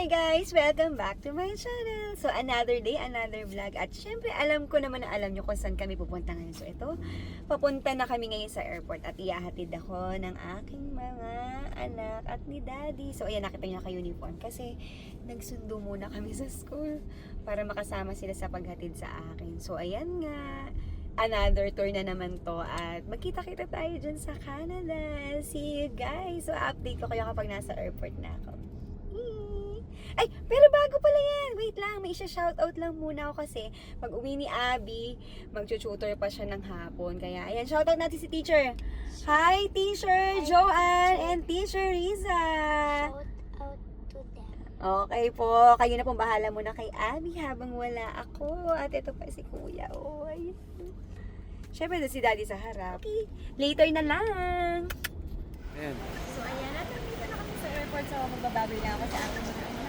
Hi guys! Welcome back to my channel! So another day, another vlog. At syempre alam ko naman na alam nyo kung saan kami pupunta ngayon. So ito, papunta na kami ngayon sa airport at ihahatid ako ng aking mga anak at ni daddy. So ayan, nakita nyo ka-uniform kasi nagsundo muna kami sa school para makasama sila sa paghatid sa akin. So ayan nga, another tour na naman to at magkita-kita tayo dyan sa Canada. See you guys! So update ko kayo kapag nasa airport na ako. Ay, pero bago pala yan. Wait lang, may isa-shoutout lang muna ako kasi pag uwi ni Abby, mag-tutor pa siya ng hapon. Kaya, ayan, shoutout natin si teacher. Hi, teacher Joanne and teacher Riza. Shout out to them. Okay po, kayo na pong bahala muna kay Abby habang wala ako. At ito pa si kuya. Oh, ayun. Siyempre, si daddy sa harap. Okay, later na lang. Ayan. So, ayan, nandito na kami sa airport. So, magbababoy lang ako sa aking mga anak.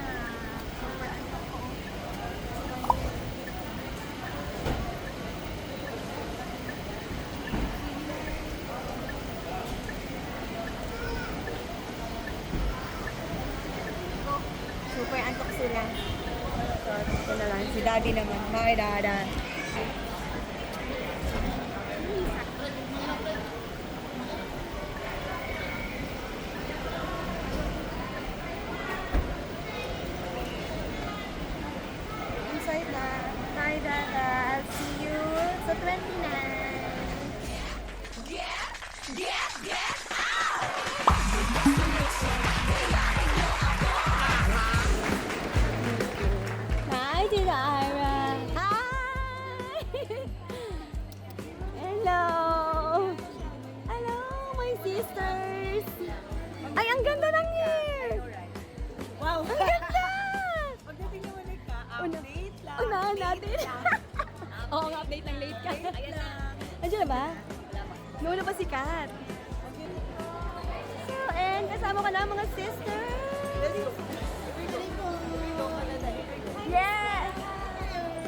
Super antok ko. Super antok sila. So, ito na lang. Si daddy naman. Hi, dada. Inside na. Hi, dada. I'll see you sa 29. Hi, Tita Ira. Hi! Hello! Hello, my sisters! Ay, ang ganda ng hair! Wow! Ang ganda! Pagdating naman ka, update lang. Unahan natin. Oo nga, update ng late ka. Andiyan na ba? Nauna pa si Kat. So, and kasama ko na ang mga sisters. Yes!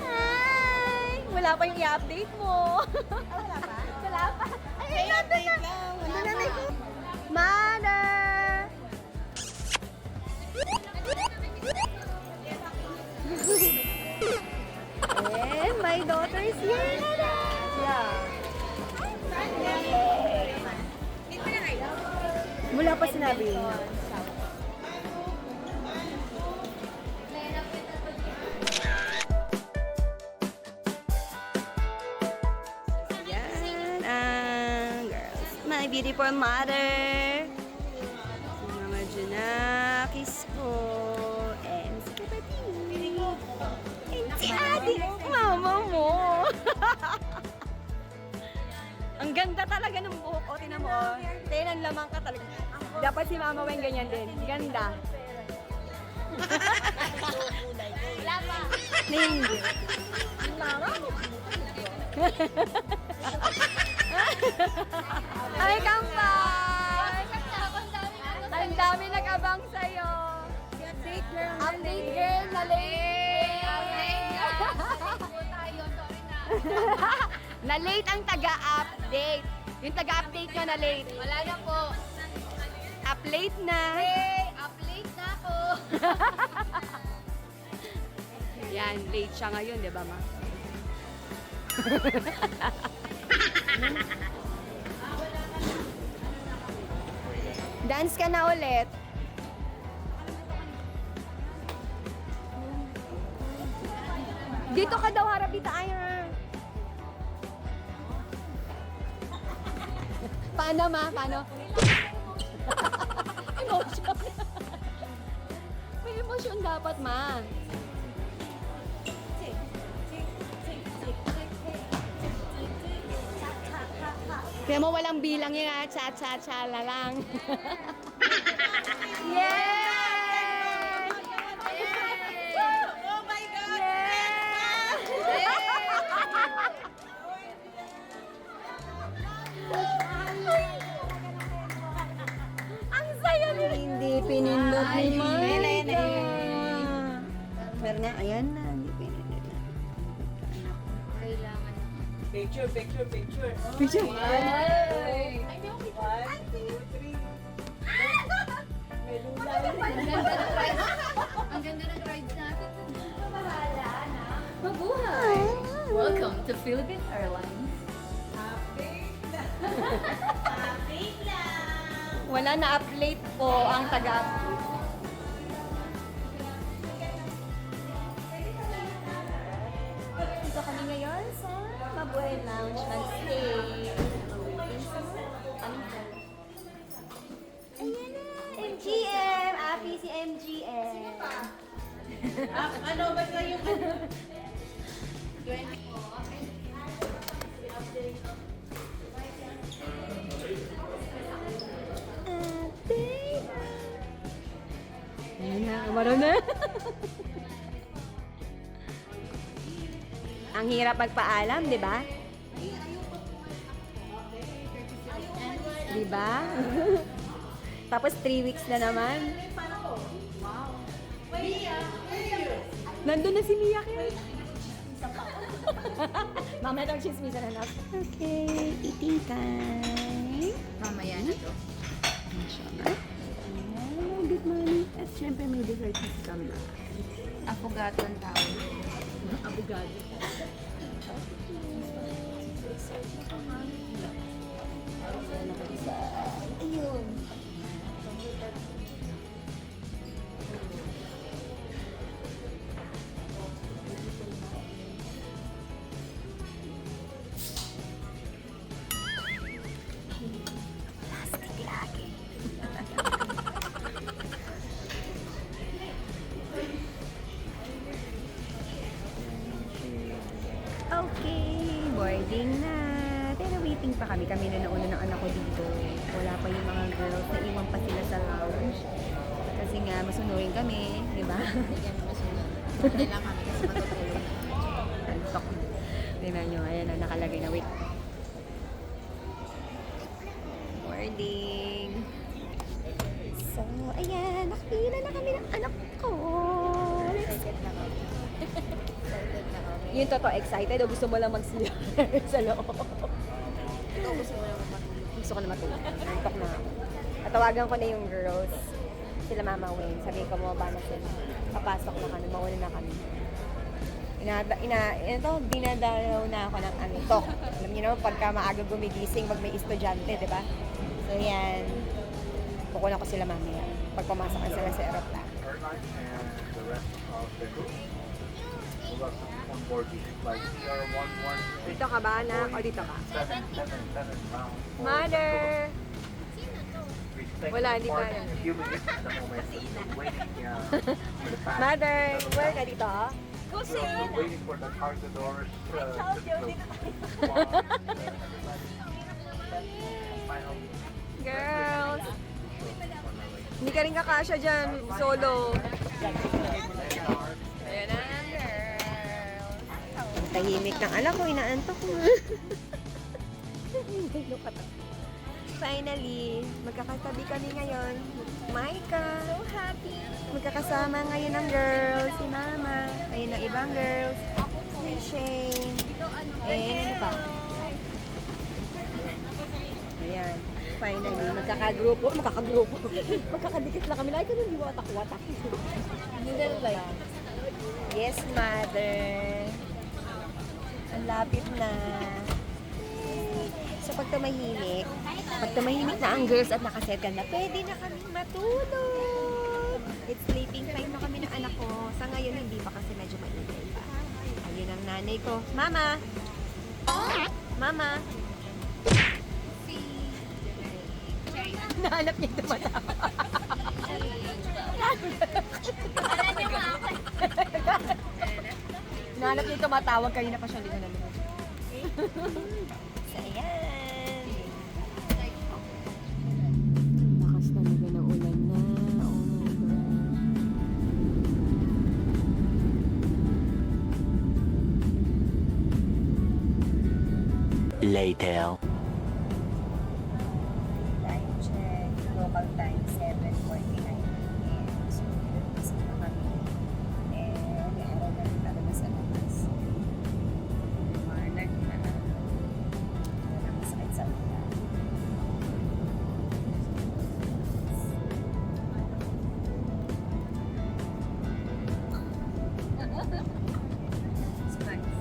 Hi! Wala pa yung i-update mo. Wala pa? Wala pa. Ay, Update lang. ano na may ko? Mother! And my daughter's here. Yeah. Mula pa sinabi niya. Yan ang girls. My beautiful mother. Si Mama Junakis ko. And si kapatid. And si ate. Mama mo. Ang ganda talaga ng buhok. O, tinan mo. Tinan lamang ka talaga. Dapat si Mama Weng ganyan din. Ganda. Wala pa. Hindi. Ay, kampay! Ang dami nag-abang sa'yo. Update girl na late. Na late ang taga-update. Yung taga-update nyo na late. Wala na po. Up-late na. Hey, up-late na ako. Yan, late siya ngayon, di ba, ma? Dance ka na ulit. Dito ka daw, harap dito. Ayan. Paano, ma? Paano? Emotion. May emotion dapat, ma. Kaya mo walang bilang yun, ha? Cha-cha-cha la lang. Yes! Oh my God! Ang saya nila. Hindi pinindot ni Marga. Pero na, ayan na. Hindi pinindot na. Kailangan. Picture. Picture. One, two, three. May lula. Ang ganda ng price. Ang ganda Welcome to Philippine Airlines. Wala na update po ang taga-update. Dito kami ngayon sa Mabuhay Lounge mag-stay. Ayan na! MGM! Happy si MGM! Ano ba na yung Ayan na, umaroon na. Ang hirap magpaalam, di ba? Di ba? Tapos 3 weeks na naman. Nandun na si Mia kayo. Mama, itong chismisan na lang. Okay, eating time. Mamaya na to. Oh, good morning. At syempre may dessert na si Kamla. Affogato ang tawag. Abogado. Ayun. Plastic lagi. Okay, boarding na. Pero waiting pa kami. Kami na nauna ng anak ko dito. Wala pa yung mga girls. Naiwan pa sila sa lounge. Kasi nga, masunurin kami. Di ba? Hindi kami masunod. Kailangan kami kasi matutulog na. Antok. Tingnan nyo. Ayan na, nakalagay na. Wait. Boarding. So, ayan. Nakapila na kami ng anak ko. Excited na kami. Excited na kami. Yung totoo, excited o gusto mo lang mag-CR sa loob? Ito gusto mo naman matulog. Gusto ko na matulog. Antok na ako. At tawagan ko na yung girls. Sila Mama Wayne. Sabihin ko mo ba na sila. Papasok na kami. Mauna na kami. Dinadalaw na ako ng antok. Alam niyo naman, pagka maaga gumigising, pag may estudyante, di ba? So, yan. Kukunan ko sila mamaya. Pag pumasok na sila sa aeroplano. Airline and the rest of the group. We'll have some on board using flight CR11 Dito ka ba, anak? O dito ka? 777 bound for Mother! We expect Wala, to hindi depart kaya. in a few minutes at the moment. We're waiting for the passengers. Mother! Where ka dito? We're waiting for the cargo doors to close. Final Girls! Hindi ka rin kakasya dyan, solo. Ayan na, girls. Ang tahimik ng anak ko, inaantok ko. Finally, magkakatabi kami ngayon. Maika. So happy. Magkakasama ngayon ng girls, si Mama. Ayun ang ibang girls. Si Shane. And ano pa? Ayan. Finally, magkakagrupo. Magkakadikit lang kami. Like, hindi watak-watak. Yes, mother. Ang lapit na. So, pag tumahimik na ang girls at nakasettle na, pwede na kami matulog. It's sleeping time na kami ng anak ko. Sa ngayon, hindi pa kasi medyo maingay pa. Ayun ang nanay ko. Mama! Mama! Nahanap niya yung tumatawa. Nahanap niya yung tumatawag. Kanina pa siya, hindi ko nalunod. So, ayan. Lakas talaga ng ulan na. Oh my God. Later. Time check. Local time, 7:49 a.m. So, kasi na kami. And, may araw na rin talaga sa labas. Marlag na. Wala masakit sa ulan. It's nice.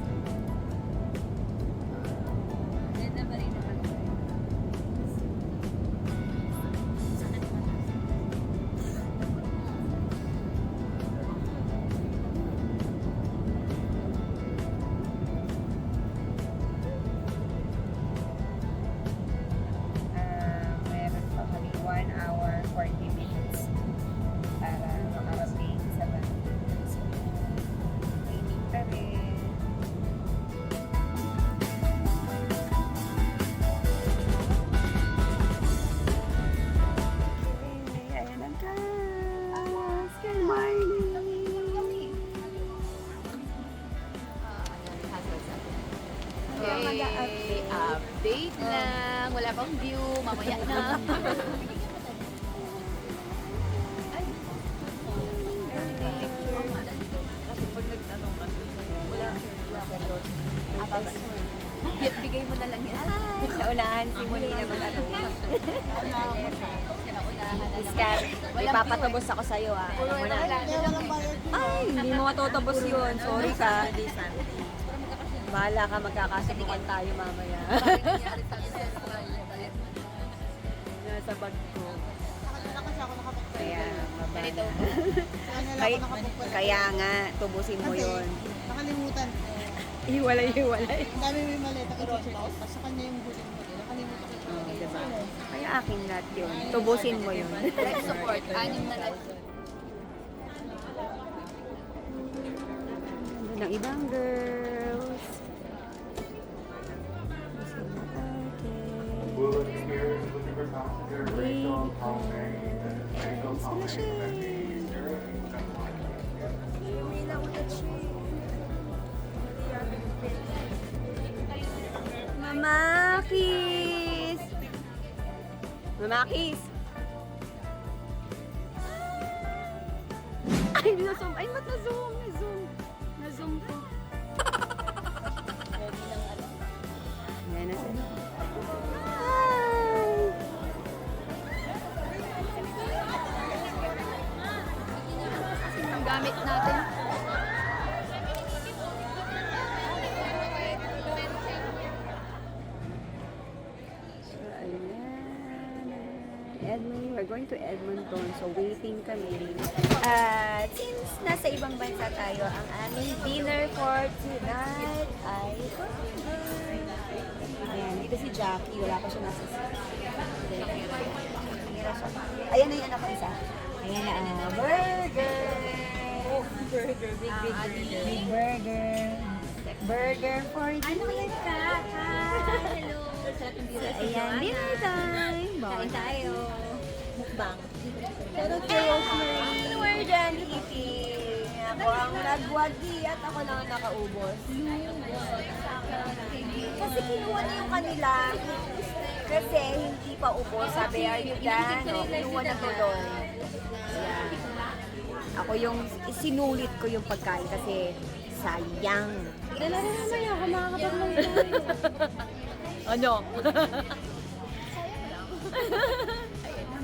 Wait lang, wala pang view, mamaya na. Bigay mo na lang yan. Sa unahan, si Muli na mag-ano. Discard. Ipapatubos ako sa'yo ah. Alam mo na. Ay, hindi mo matutubos yun. Sorry ka. Bahala ka, magkakasubukan tayo mamaya. Nasa bag ko. Kaya, mababa. Kaya nga, tubusin mo yun. Nakalimutan ko. Hiwalay. Ang dami may maleta kay Teacher Tapos sa kanya yung huling mo. Nakalimutan ko. Oh, diba? Kaya akin lahat yun. Tubusin mo yun. Life support, 6 na life. Ganda ng ibang girls. Bullet here is looking for passenger Rachel Palme. Rachel Palme. Mamakis! Mamakis! Ay, na-zoom. Ay, ba't na-zoom? Na-zoom ko. Yan na sila. Hi! Ang gamit natin. So, ayan. Edmonton, we're going to Edmonton. So, waiting kami. At since nasa ibang bansa tayo, ang aming dinner for tonight ay burger. Ayan, dito si Jackie. Wala pa siya nasa ayan na yung anak ko isa. Ayan na, burger! Burger, big burger. Big burger. Burger for dinner. Hello. Ayan, dinner time. Kain tayo. Mukbang. Pero kay Rosemary. We're done eating. Ako ang nagwagi at ako lang ang nakaubos. Kasi kinuha na yung kanila. Kasi hindi pa ubos. Sabi, are you done? O, kinuha na tuloy. Ayan. Ako yung, sinulit ko yung pagkain kasi sayang. Dala na naman ako, makakapag-lang tayo. Ano?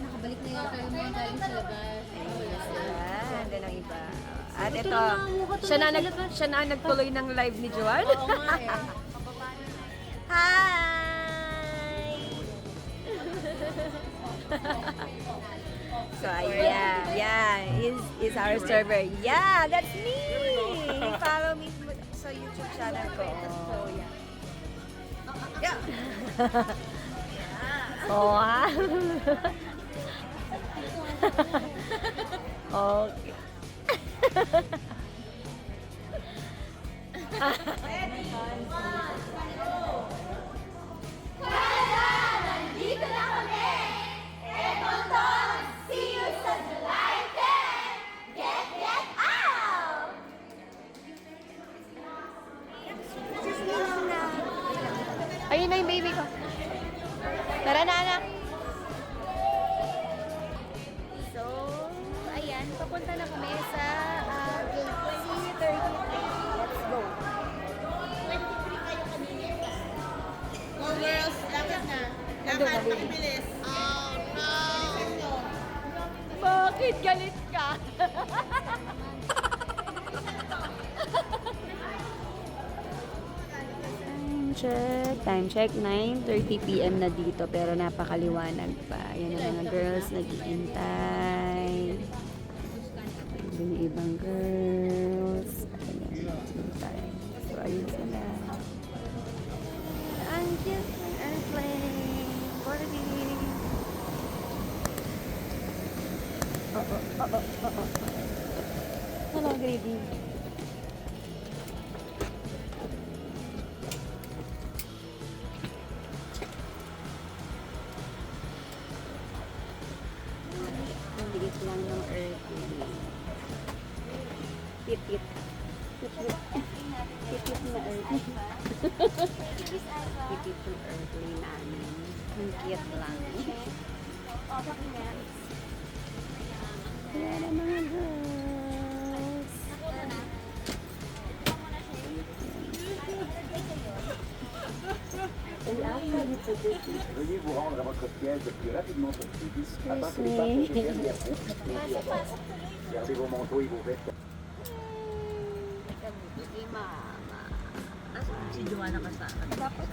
Nakabalik na yun tayo mga galing sa labas. Ayan, doon ang iba. At ito, siya na nagtuloy ng live ni Joanne. Oo nga eh. Hi! So, yeah, is our server. Yeah, that's me! Follow me sa YouTube channel ko. Yeah. Oh, ah. Okay. Nandito na kami! Edmonton! See you sa July 10! Get out! Ayun na yung baby ko. Tara na, anak. So, ayan, papunta na kami sa gate C33. Let's go. Go girls, lakad na. Lakad, makibilis. Bakit galit ka? Time check, 9:30 PM na dito pero napakaliwanag pa. Yan ang mga girls nag-iintay. Yung ibang girls. Ayan, nag-iintay. So, ayun sila. Ang cute ng airplane. Boarding. Hello, Grady. Ang liit lang ng airplane. Pit-pit. Cute na earthly. Cute earthly namin. Ang cute lang. Kaya na mga girls. Veuillez vous rendre à votre siège le plus rapidement possible afin que les passagers derrière vous puissent plaisir. Gardez vos manteaux et vos vêtements. Kay mama. Si Joanna kasama. Dapat,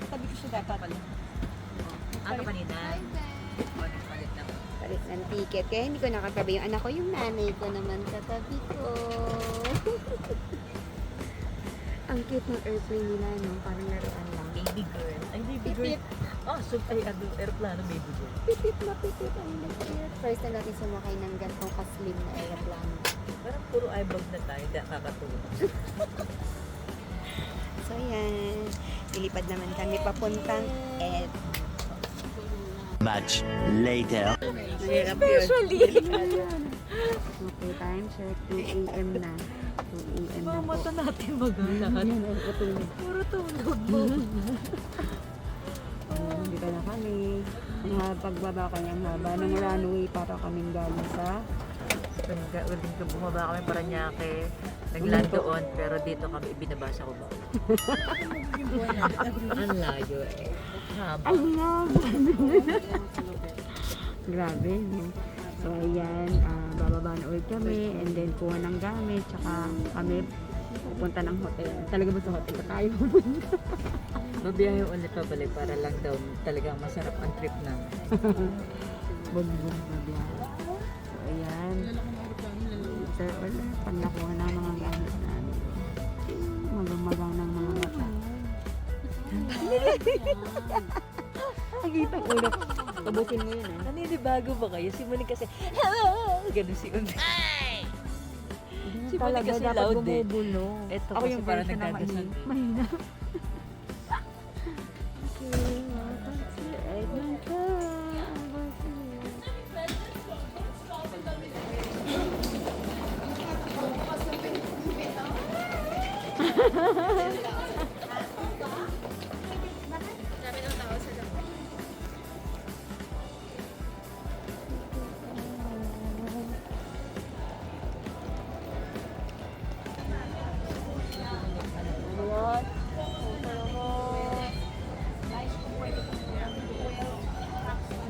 tabi ko siya dapat. Ano kanina? Palit lang. Palit ng ticket. Kaya hindi ko nakatabi yung anak ko. Yung nanay ko naman katabi ko. Ang cute ng airplane nila, no? Parang laruan lang. Baby girl. Ay, baby girl. Oh, so, ay, aeroplano, baby girl. Pitit na pitit. Ang cute. First na natin sumakay ng gantong kaslim na aeroplano. Parang puro eyebag na tayo, hindi kakatulog. So, yan. Lilipad naman kami papuntang Ed. Much later. Especially. Okay, time check. 2 a.m. na. 2 a.m. na po. Mata natin magalahan. Yan ang patulog. Puro tulog mo. Dito na kami. Ang pagbaba kanya ang haba ng runway para kaming galing sa Uling ka bumaba kami Paranaque. Nagland doon, pero dito kami ibinabasa ko ba? Ang layo eh. Haba. Ang grabe, no? So, ayan, bababa na ulit kami, and then kuha ng gamit, tsaka kami pupunta ng hotel. Talaga ba sa hotel na tayo pupunta? Babiyahe ulit pabalik para lang daw talagang masarap ang trip namin. Bugbog na biyahe. So, ayan. So, wala, pag nakuha ng mga gamit namin. Magang-magang ng mga mata. Ang kitang ulo. Tabusin mo yun, Naninibago ba kayo? Si Monique kasi, hello! Ganun si Undi. Si Monique kasi dapat loud eh. bumubulo. Ito Ako kasi yung parang version na nagdadasal. mahina. Okay, welcome to Edmonton.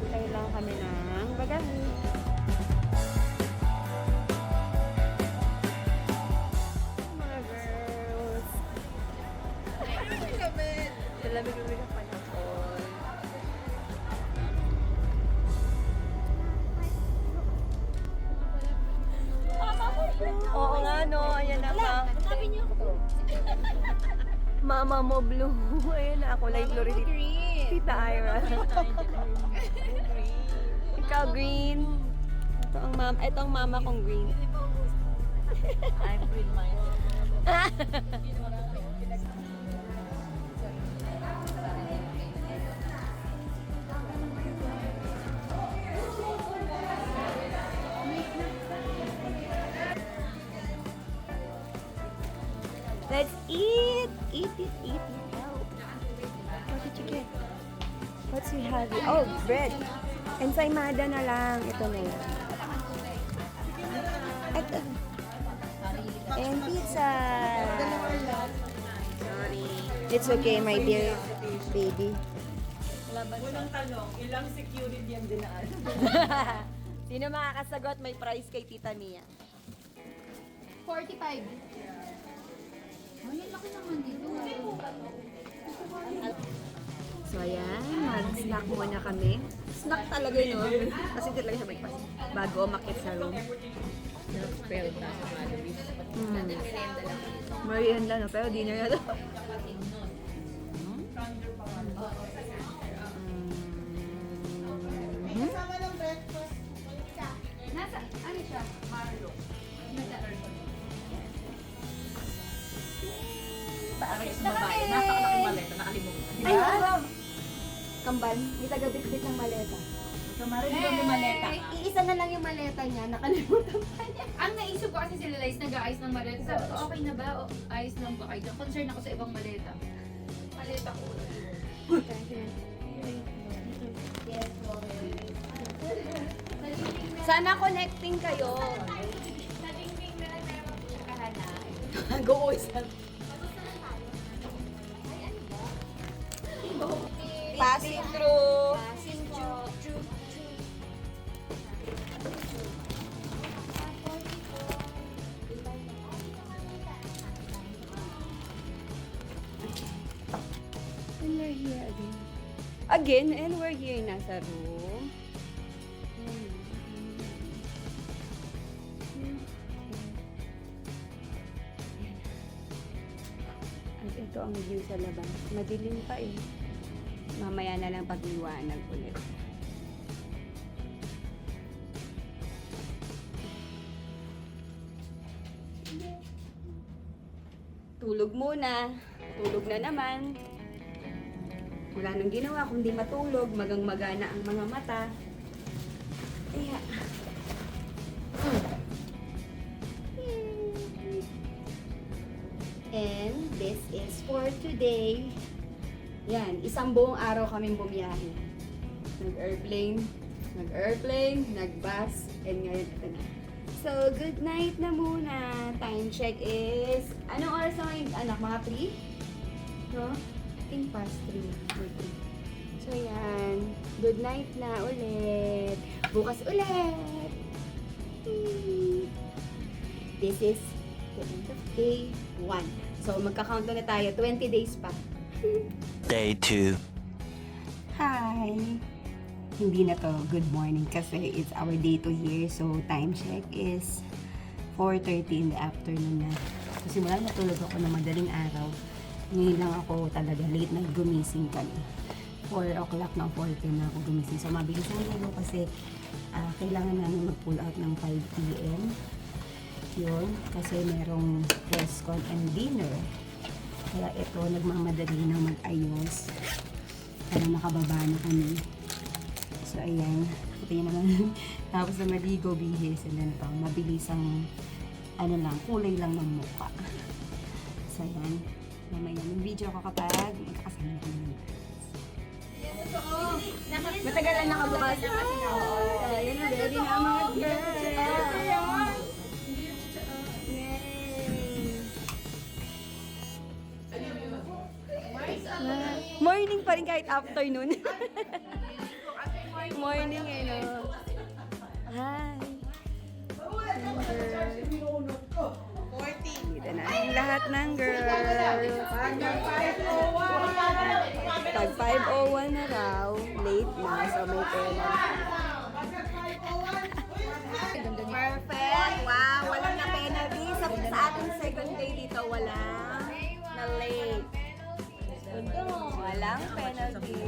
Kailangan kami ng bagahe. Mga girls. Lamig-lamig ang panahon. Oo nga no, ayan na nga. Mama mo blue. Ayan na ako, light blue rin. Tita Ira. Ikaw green. Ito ang mama kong green. I'm green minded. Let's eat! Eat it, eat it. What did you get? What's we have here? Oh, bread. Ensaymada na lang. Ito na yan. Ito. And pizza. Sorry. It's okay, my dear baby. Unang tanong, ilang security ang dinaan? Sino makakasagot? May prize kay Tita Mia. 45. Ay, laki naman dito. So ayan, mag-snack muna kami. Snack talaga yun, no? Kasi talaga siya breakfast. Bago umakit sa room. Spell na sa Malabis. Merienda, no? Pero dinner na to. Kasama ng breakfast. Nasa, ano siya? Marlo. Parang sa babae, napakalaking maleta, nakalimutan. Ay, wow! Kambal, may taga-bitbit ng maleta. Mara, di ba may maleta? Iisa na lang yung maleta niya, nakalimutan pa niya. Ang naisip ko kasi sila Liz, nag-aayos ng maleta. Sabi ko, okay na ba? O, ayos lang ba kayo? Concern ako sa ibang maleta. Maleta ko. Sana connecting kayo. Sa dingding na lang meron ako siya kahanap. Go, isa. Passing through. And we're here again. Again, and we're here nasa room. At ito ang view sa labas. Madilim pa eh. Mamaya na lang pagliwanag ulit. Tulog muna. Tulog na naman. Wala nang ginawa kundi matulog. Magang-magana ang mga mata. Kaya... And this is for today. Yan, isang buong araw kaming bumiyahe. Nag-airplane, nag-bus, and ngayon ito na. So, good night na muna. Time check is, anong oras na ngayon, anak? Mga 3? No? I think past 3. Okay. So, yan. Good night na ulit. Bukas ulit. This is the end of day 1. So, magka-count na tayo. 20 days pa. Day 2. Hi! Hindi na to good morning kasi it's our day 2 here. So, time check is 4:30 in the afternoon na. So, simula natulog ako ng madaling araw. Ngayon lang ako talaga late night gumising kami. 4 o'clock na 4:10 na ako gumising. So, mabilis lang ako kasi kailangan namin mag-pull out ng 5 p.m. Yun, kasi merong press con and dinner. Kaya ito, nagmamadali na mag-ayos. Para nakababa na kami. So, ayan. Ito yun naman. Tapos na maligo, bihis. And then ito, mabilis ang, kulay lang ng mukha. So, ayan. Mamaya ng video ko kapag magkakasama kami ng girls. Matagalan nakabukas. Ayan, ready na mga girls. Morning pa rin kahit afternoon. Morning eh, no? Hi. Dito na ang lahat ng girls. Pag 5:01 na raw, late na, so may pera. Perfect! Wow! Walang na penalty. Sa ating second day dito, walang na late. Walang penalty.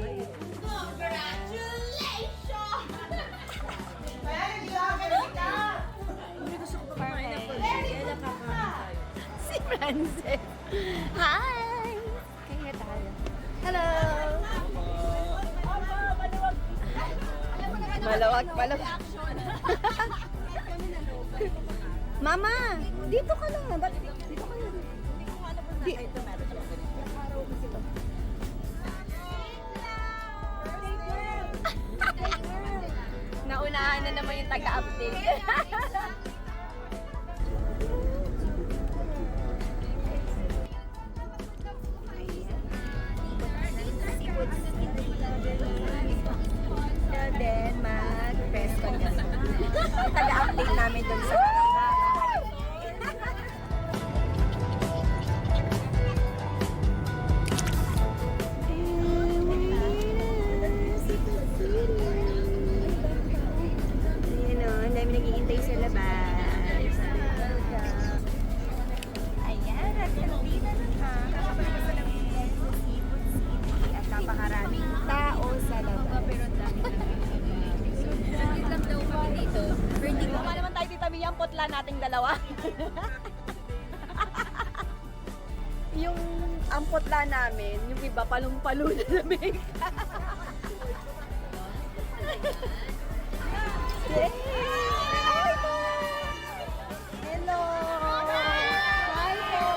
Si Frances. Hi! Kaya tayo. Hello! Malawak. Mama! Dito ka na. Ba't dito ka na? Naunahan na naman yung taga-update. And then, mag-press ko niya. Taga-update namin dun sa naghihintay sa labas. Ayan, at halina na ka. Kakapagpas na ng Seafood City at napakaraming tao sa labas. Saglit lang daw kami dito. Pero hindi ko naman tayo titabi yung potla nating dalawa. Yung ang potla namin, yung iba palong-palo na lamig. Yay! Hi po! Hello! Hi po!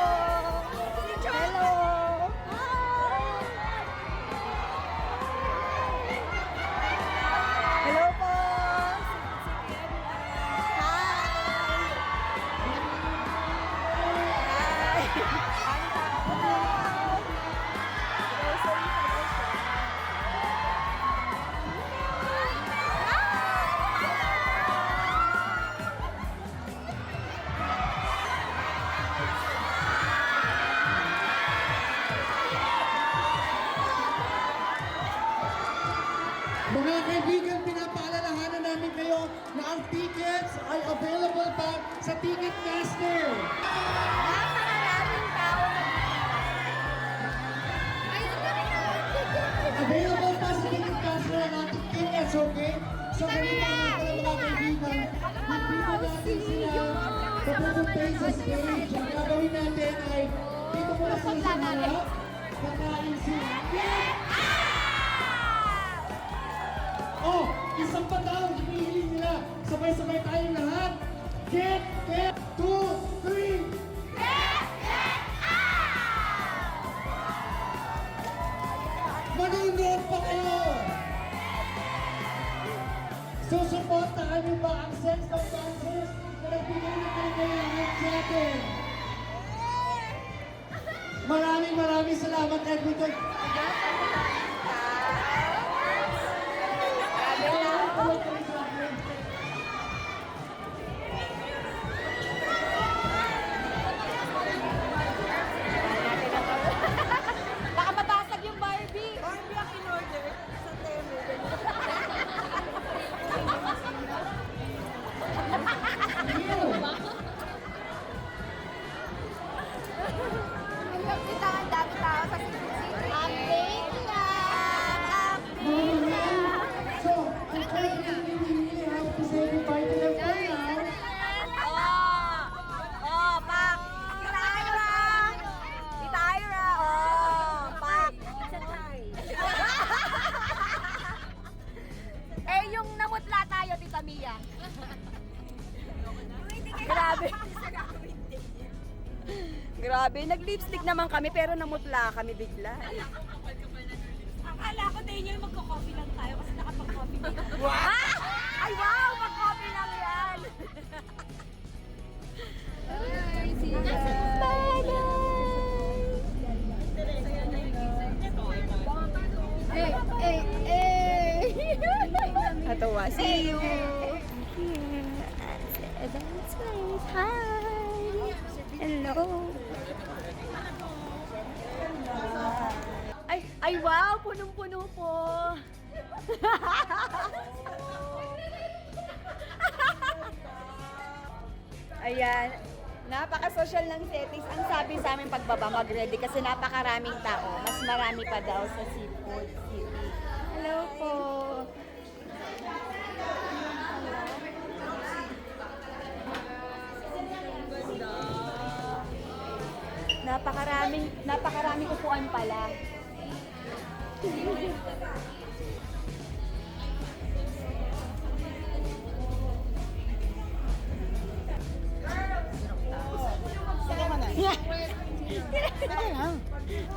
Hello! Hello po! Hi! Ang tao! Grocery pala siya. Mga kaibigan, pinapaalalahanan namin kayo na ang tickets ay available pa sa Ticketmaster. Napakaraming tao Available pa sa Ticketmaster ang ating tickets, okay? So, ganito nga pala mga kaibigan, dito natin sila papupuntay sa stage. Ang gagawin natin ay dito muna sila sa harap, kakain sila. Oh, isang pa daw, hinihiling nila. Sabay-sabay tayong lahat. Get, 2, 3. Manunood pa kayo. Susuportahan niyo ba ang sense of dancers na nagbigay ng kaligayahan sa atin? Maraming salamat, Edmonton. Baka mabasag yung Barbie. Barbie ang in-order sa Temu. Hanggang kita ang dami tao sa City. Update lang! Update lang! So, ang first thing we really have to say goodbye to them for now. Oh, Pak! Si Tyra! Si Tyra! Oh, Pak! Eh, yung namutla tayo, Tita Mia. Grabe. Grabe, nag-lipstick naman kami pero namutla kami bigla. Akala ko din yung magko-coffee lang tayo kasi nakapag-coffee na. Wow! Ay, wow! Mag-coffee lang yan! Natawa. See you! That's right. Hi! Hello! Ay, wow! Punong-puno po! Ayan. Napaka-social ng settings. Ang sabi sa amin pagbaba, mag-ready kasi napakaraming tao. Mas marami pa daw sa Seafood City. Hello po. Napakaraming upuan pala.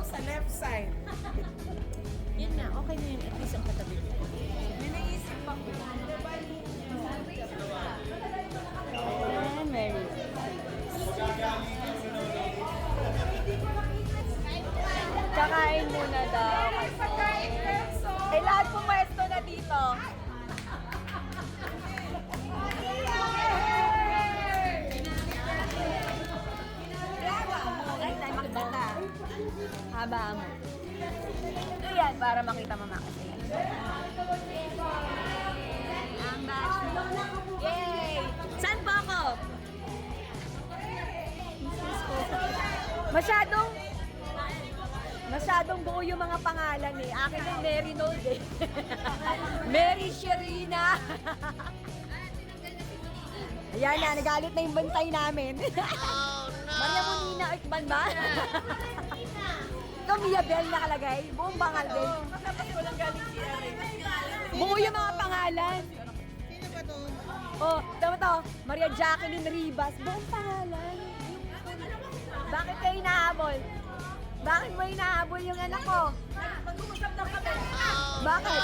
Sa left side. Yun na, okay na yun. At least ang katabi ko. May naisip ako. Ayan, Mary. Kakain muna daw. Eh, lahat pumesto na dito. Haba mo. Ayan, para makita mo makasaya. Ang bash mo. Yay! Saan po ako? Masyadong buo yung mga pangalan eh. Akin yung Mary Nold eh. Mary Sherina. Ayan na, nagalit na yung bantay namin. Oh no! Maria Monina Ikban ba? Ikaw Mia Bell nakalagay. Buong bangal din. Walang galing siya. Buo yung mga pangalan. Sino ba to? Oh, tama to. Maria Jacqueline Ribas. Buong pangalan. Bakit kayo hinahabol? Bakit mo hinahabol yung anak ko? Mag-uusap na kami. Bakit?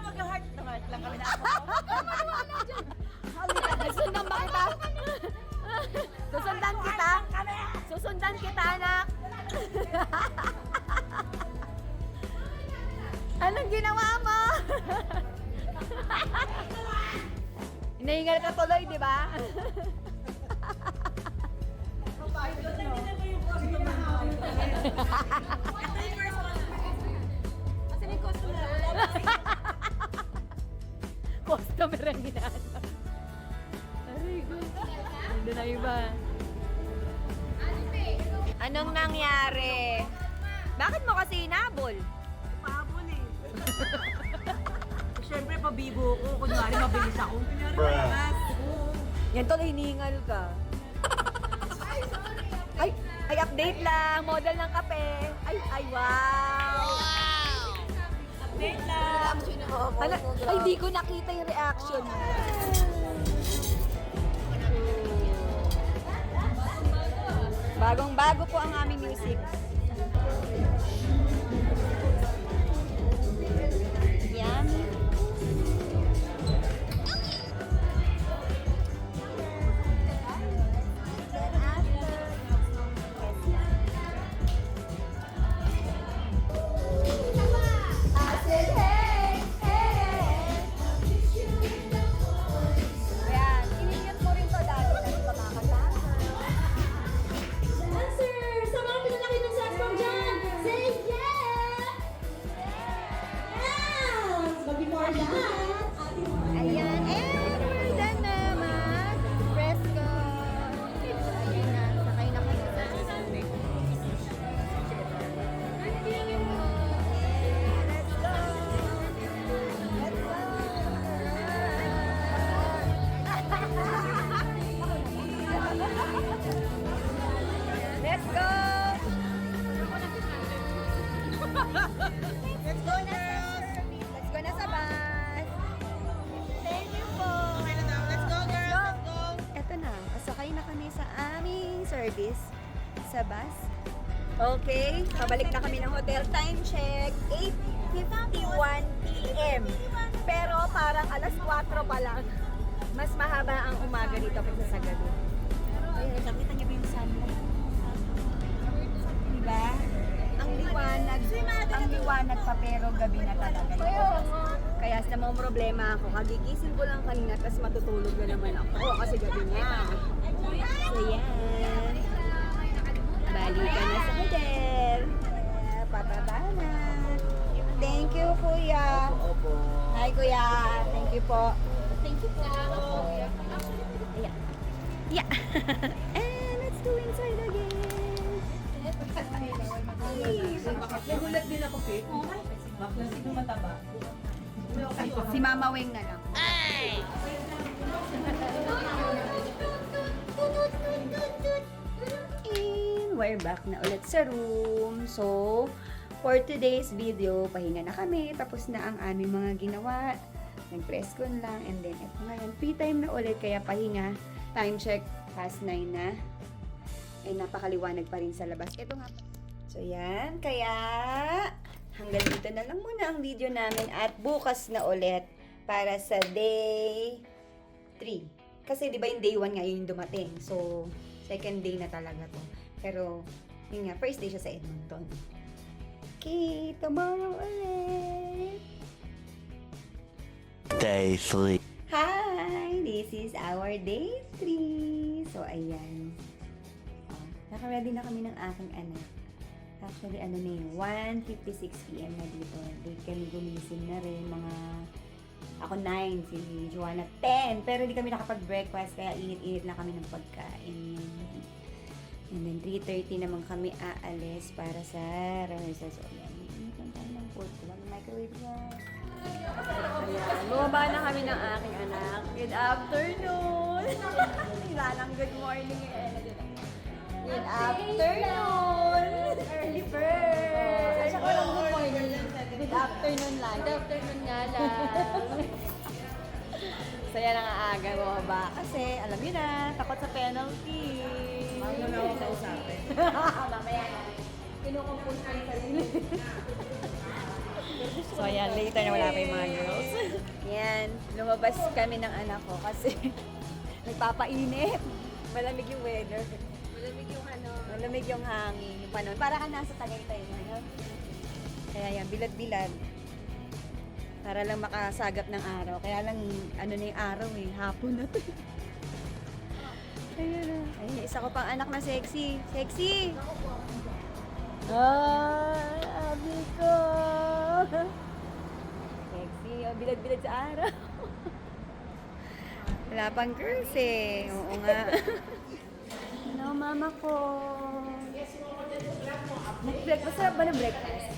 Mag-heart lang kami na ako. Susundan ba kita? Susundan kita? Susundan kita, anak. Anong ginawa mo? Hinahingal ka tuloy, di ba? Customer ang ginagawa. Aray ko. Hindi na iba. Anong nangyari? Bakit mo kasi hinabol? Pahabol eh. Siyempre, pabibo ko. Kunwari, mabilis ako. Yan tuloy, hinihingal ka. Ay, update lang. Model ng kape. Ay, wow! Update lang. Ay, di ko nakita yung reaction. Bagong-bago po ang aming music. Yummy. Ayan, iningat mo rin to dati na ito makakasama. Dancers! Sa mga pinanaki ng sex bomb dyan, say yeah! Yes! But before that, Ayan, and we're done na, mag-fresco. Ayan na, sakay na kami sa sasabay. Let's go! Let's go! Let's go, girls! Let's go na sa bus! Thank you po! Let's go, girls. Let's go. Eto na, pasakay na kami sa aming service sa bus. Okay, pabalik na kami ng hotel. Time check, 8:51 p.m. Pero parang alas 4 pa lang. Mas mahaba ang umaga dito kaysa sa gabi. Ayun, nakita niyo ba yung sunlight? Diba? Ang liwanag pa pero gabi na talaga. Kaya sa problema ako, kagigising ko lang kanina tapos matutulog na naman ako kasi gabi na. So yan. Balikan na sa hotel. Pababa na. Thank you, kuya. Hi, kuya. Thank you po. Thank you po. Yeah. Yeah. And let's go inside again. Nagulat din ako, Kate. Bakla sino mataba. Si Mama Weng na lang. And we're back na ulit sa room. So, for today's video, pahinga na kami. Tapos na ang aming mga ginawa. Nag-press-con lang. And then, eto ngayon, free time na ulit. Kaya pahinga. Time check, past 9 na. Ay, napakaliwanag pa rin sa labas. Ito nga. So, yan. Kaya, hanggang dito na lang muna ang video namin. At bukas na ulit para sa day 3. Kasi, di ba yung day 1 nga yung dumating. So, second day na talaga to. Pero, yun nga, first day siya sa Edmonton. Okay, tomorrow ulit. Day 3. Hi! This is our day 3. So, ayan. Oh, naka-ready na kami ng aking anak. Actually, ano na yun, 1:56 p.m. na dito. Late kami gumising na rin, mga... Ako 9, si Joanna 10. Pero hindi kami nakapag-breakfast, kaya init-init na kami ng pagkain. And then, 3:30 naman kami aalis para sa rehearsal. So, ayan, initan tayo ng food. Walang microwave na. Ayan, bumaba na kami ng aking anak. Good afternoon! Wala lang good morning eh. Good afternoon! Early bird! Kasi ko lang good morning. Good afternoon lang. Good afternoon nga lang. So yan ang aaga bumaba. Kasi alam niyo na, takot sa penalty. Ano na ako kausapin? Mamaya na. Kinukumpul ko yung sarili. So ayan, later na wala pa yung mga girls. Yan, lumabas kami ng anak ko kasi nagpapainit. Malamig yung weather. Malamig yung hangin, yung panahon. Para ka nasa Tagaytay na, no? Kaya yan, bilad-bilad. Para lang makasagap ng araw. Kaya lang, ano na yung araw eh, hapon na to. Ayun na. Ayun, isa ko pang anak na sexy. Sexy! Ah, abi ko! Sexy, oh, bilad-bilad sa araw. Wala pang girls eh. Oo nga. Hello, mama ko. Nag-breakfast. Masarap ba ng breakfast?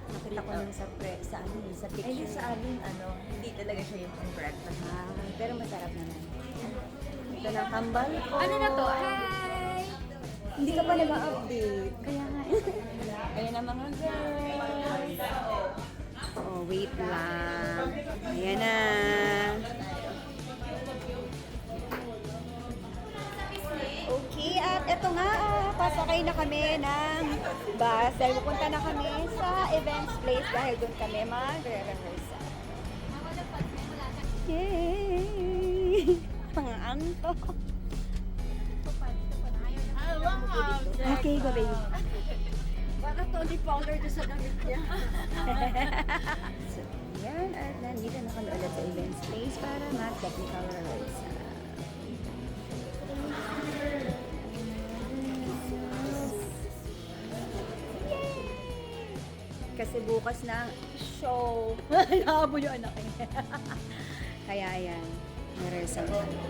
Nakita ko nung sa picture. Ay, sa amin, hindi talaga siya yung breakfast. Ah, pero masarap naman. Ito na kambal ko. Ano na to? Hi! Hindi ka pa nag-update. Kaya nga. Ayan na mga girls. Oh, wait lang. Ayan na. Okay, at eto nga, pasakay na kami ng bus dahil pupunta na kami sa events place dahil doon kami magre-rehearsal. Yay! Mga anto. Okay, go baby. Baka Tony Powder doon sa damit niya. So, yan, at nandito na kami ulit sa events place para mag-technical rehearsal. Kasi bukas na ang show. Nakabo yung anak niya. Kaya yan, rehearsal kami.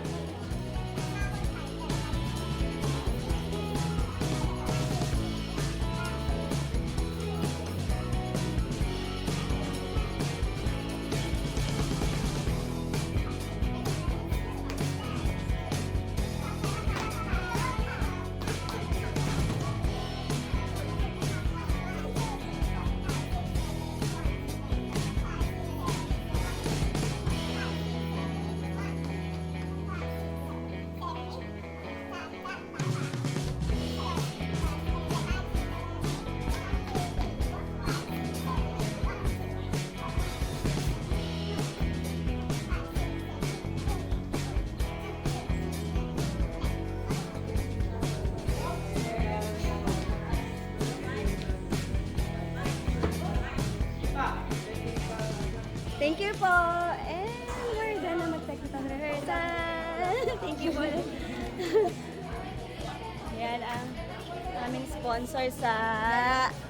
Thank you po. And we're done na mag-technical rehearsal. Thank you po. Yan ang aming sponsor sa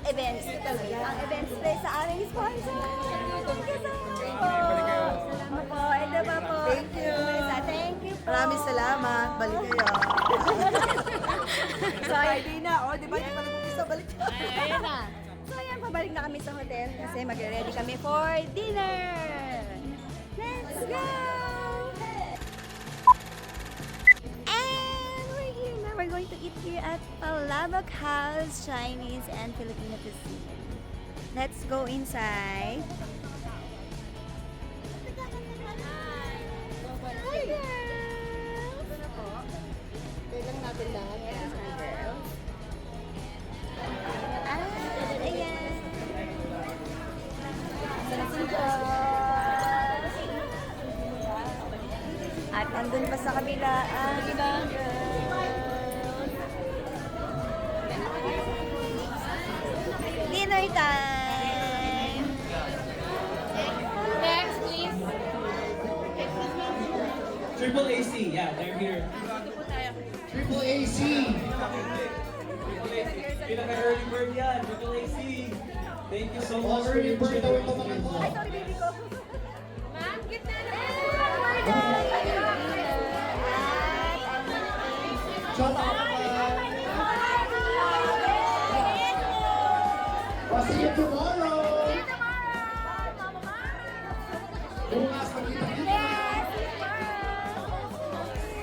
events. Ang events place sa aming sponsor. Thank you so much po. Salamat po. Ito pa po. Thank you. Thank you po. Maraming salamat. Balik kayo. So, Friday na. O, di ba? Di pa nag-umpisa. Balik ka. Ayan na. So, ayan, pabalik na kami sa hotel kasi magre-ready kami for dinner. Let's go! And we're here now. We're going to eat here at Palabok House Chinese and Filipino cuisine. Let's go inside. Hi, girls! Kailang natin lahat. Yes, my girls. Ayan. At nandun pa sa kabila ang ibang girls. Dinner time! Next, please. Triple AC, yeah, they're here. Triple AC. Pinaka-early bird yan, Triple AC. Thank you so much for Early your bird daw ito mga generosity. po. Ay, sorry baby ko. Ma'am, gitna na po. Shut up. I'll see you tomorrow. Bukas magkita-kita.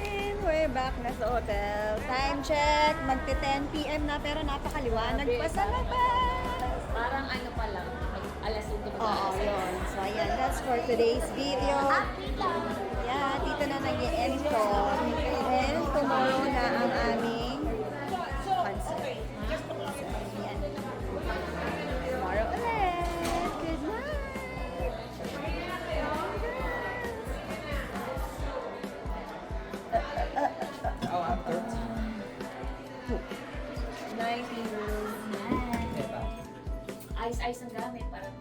And we're back na sa hotel. Time check, magti-10 PM na pero napakaliwanag pa sa labas. Parang ano pa lang, alas 5 Oo, yun. So, ayan. That's for today's video. Yeah, dito na nag-e-end ko. And tomorrow na ang aming concert. So, yan. Tomorrow ulit. Good night. Ice ang gamit para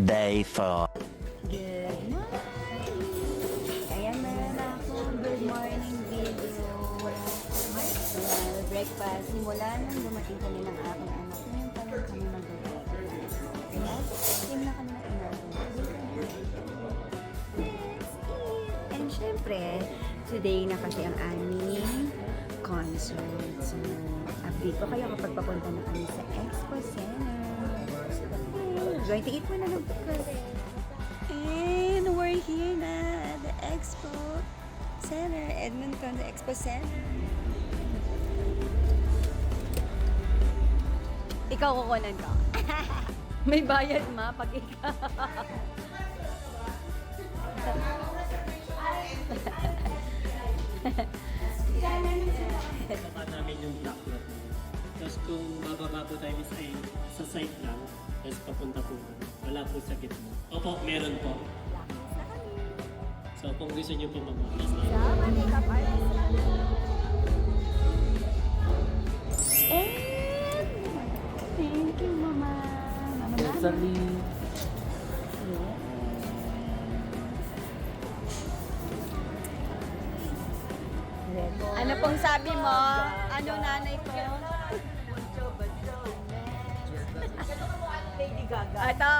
Day 4. Good morning! Ayan, meron ako good morning video. Well, breakfast. Simula nang dumating kami ng aking anak, ngayon pa lang kami mag-breakfast. Kaya, team na kami na Let's eat! And syempre, today na kasi ang aming concert. So, update ko kayo kapag papunta na kami sa Expo Center. Going to eat muna ng breakfast. And we're here na at the Expo Center, Edmonton Expo Center. Ikaw kukunan ko. May bayad ma pag ikaw. Baba namin yung black lot. Tapos kung bababa po tayo sa site lang, tapos papunta po, wala po sa gitna. Opo, meron po. So kung gusto nyo po mag-office na. And thank you, Mama. Ano pong sabi mo? Ano nanay ko? Ito.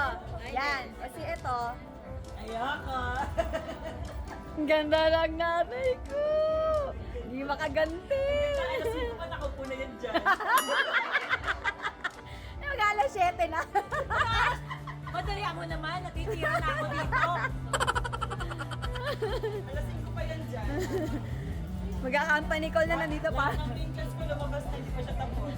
Yan. Kasi ito. Ayoko. Ang ganda lang nanay ko. Hindi makaganti. Sino ka nakaupo na yan dyan? Mag-alas 7 na. Madali ako naman, natitira na ako dito. Alasing ko pa yan dyan. Magka-company call na nandito pa. Ang wrinkles ko lumabas na hindi pa siya tapos.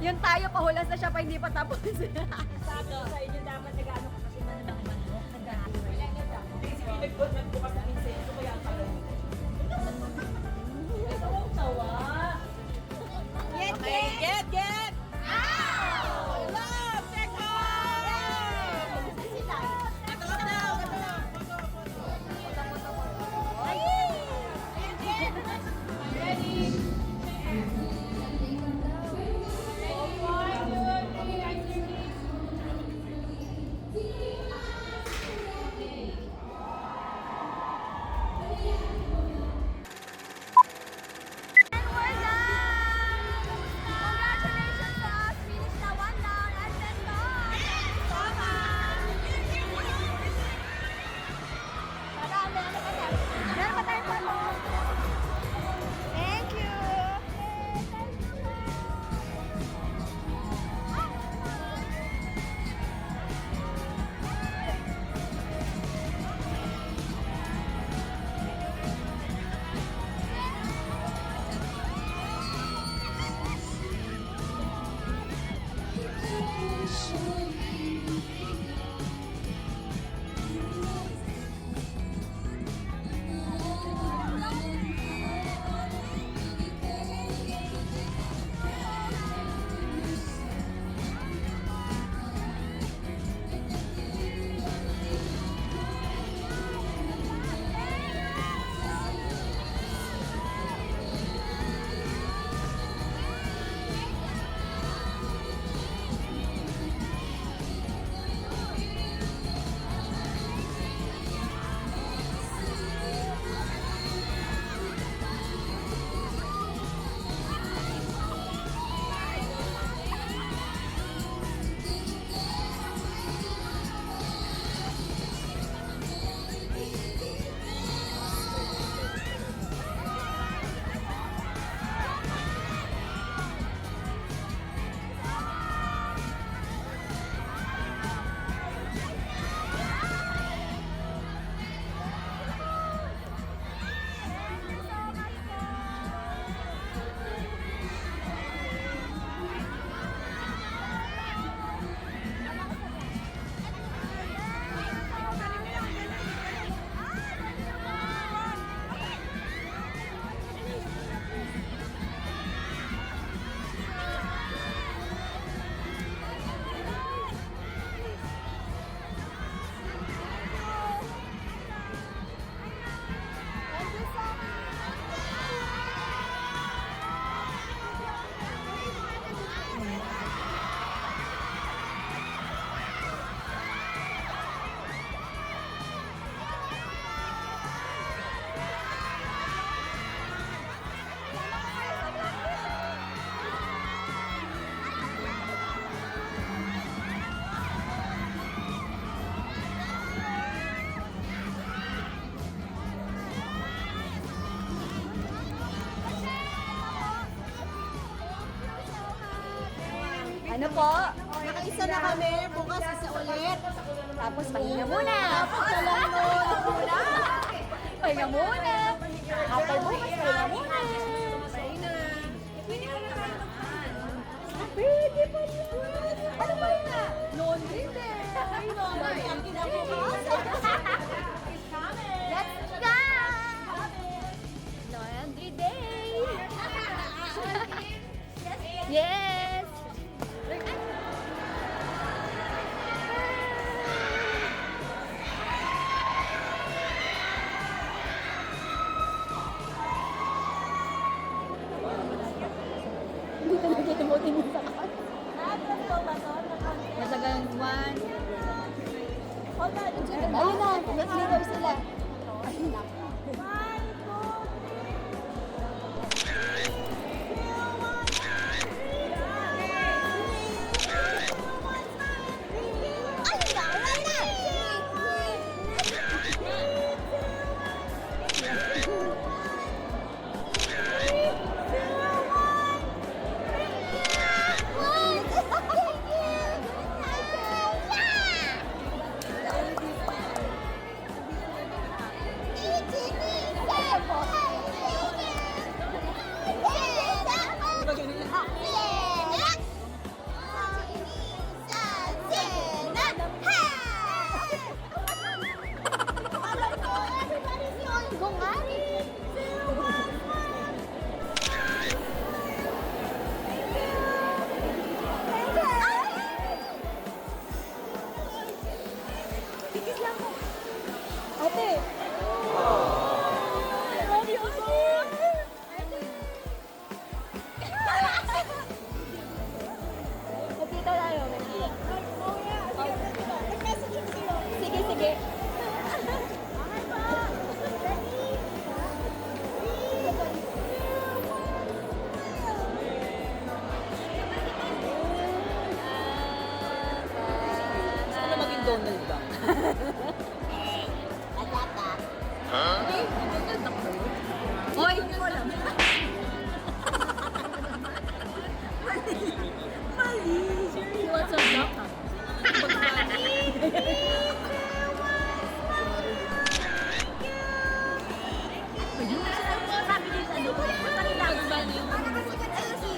Yung tayo pahulas na siya pa hindi pa tapos. Sabi ko sa inyo dapat nag-ano ka kasi na ng manok. Basically, nagbukas ng insenso kaya ang tagal. Tawa. Okay, get! Ano po? Nakaisa na kami. Bukas isa ulit. Tapos pahinga muna. Tapos walang muna. Pahinga muna. After bukas, pahinga muna. Pahinga. Pwede pa yan. Ano ba yun? Laundry day. Laundry ang kinabukasan. Let's go! Laundry day. Yes! Hindi talaga tumutin yung sakat. Masagang one. Ayun na, next leader sila. Ate! Ready, ate! Magkita tayo. Sige, sige. Gusto na maging Donald ba? Hoy, hindi ko alam. Mali. He wants a duck, ha? Sabi niya sa ano, pagkakilala ba niyo?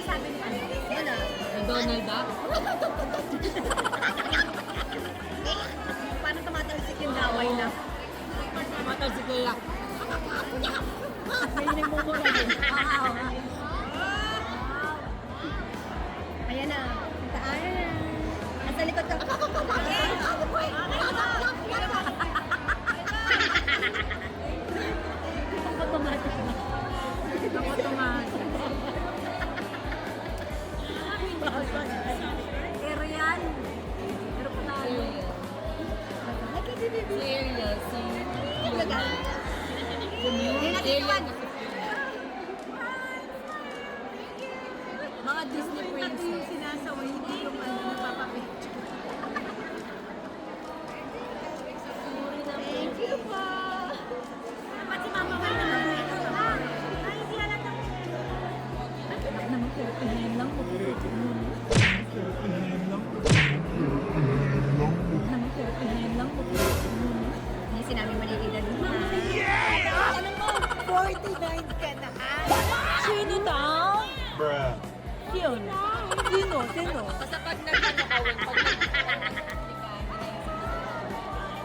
Sabi niya, wala. Donald Duck? Paano tumatalsik yung laway na? Tumatalsik ko lang. May namumula din. Ayan na. Ayan na. Nasa likod ka. Automatic na. Automatic. Pero yan. Pero panalo. Seriously. Mga Disney princess. Sinasaway, hindi yung napapapicture. Thank you po. Dapat si Mama May naman dito. Ay, hindi halata mo. Dapat naman Pilipinan lang po. Naman Pilipinan lang po. Hindi sinabi manilila mo. Yeah! Alam mo, 49 ka na. Sino daw? Bruh. Yun. Sino? Sino? Basta pag nagkakawin, pag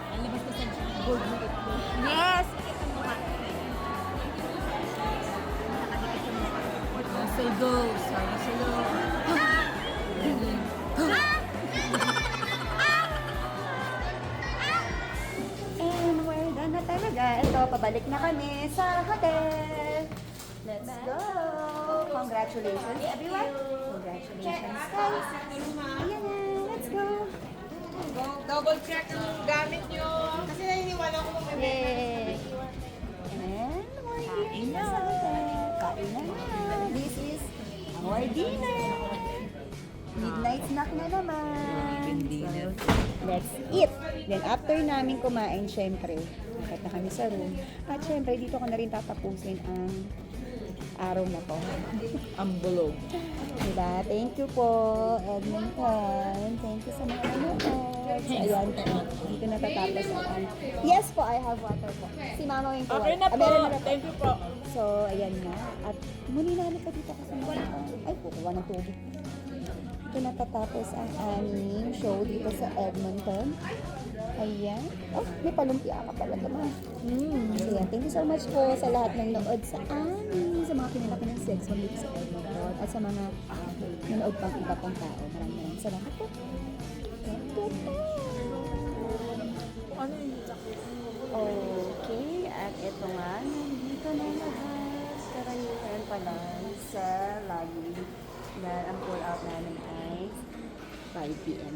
Alabas ko sa board mo ito. Yes! Russell goes. Russell And we're done na talaga. Ito, pabalik na kami sa hotel. Let's go! Congratulations, everyone! Congratulations, guys! Ayan na, let's go! Double check yung gamit nyo. Kasi naniniwala ko kung may Yay! And we're here na sa hotel. Kain na na. This is our dinner. Midnight snack na naman. So, let's eat. Then after namin kumain, syempre, nakita kami sa room. At syempre, dito ko na rin tatapusin ang araw na to. Ang bulog. Diba? Thank you po, Edmonton. Thank you sa mga nanonood. So, ayan po. Dito natatapos ang... Yes po, I have water po. Si Mama Wing po. Okay na po. Meron na po. Thank you po. So, ayan na. At muli na pa dito kasi ay, kukuha ng tubig. Ito natatapos ang aming show dito sa Edmonton. Ayan. Oh, may palumpia ka pala naman. So, yan. Thank you so much po sa lahat ng nood sa amin, sa mga pinalaki ng sex dito sa Edmonton, at sa mga nanood pang iba pang tao. Maraming salamat po. Thank you po. Okay, at ito nga, nandito na lahat. Karaniwan pala sa lagi na ang pull out namin ay 5 p.m.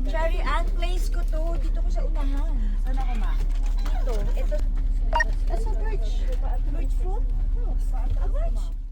Cherry Ann, place ko to. Dito ko sa unahan. Saan ako, ma? Dito. Ito. That's a birch. Birch fruit? Oh, a birch.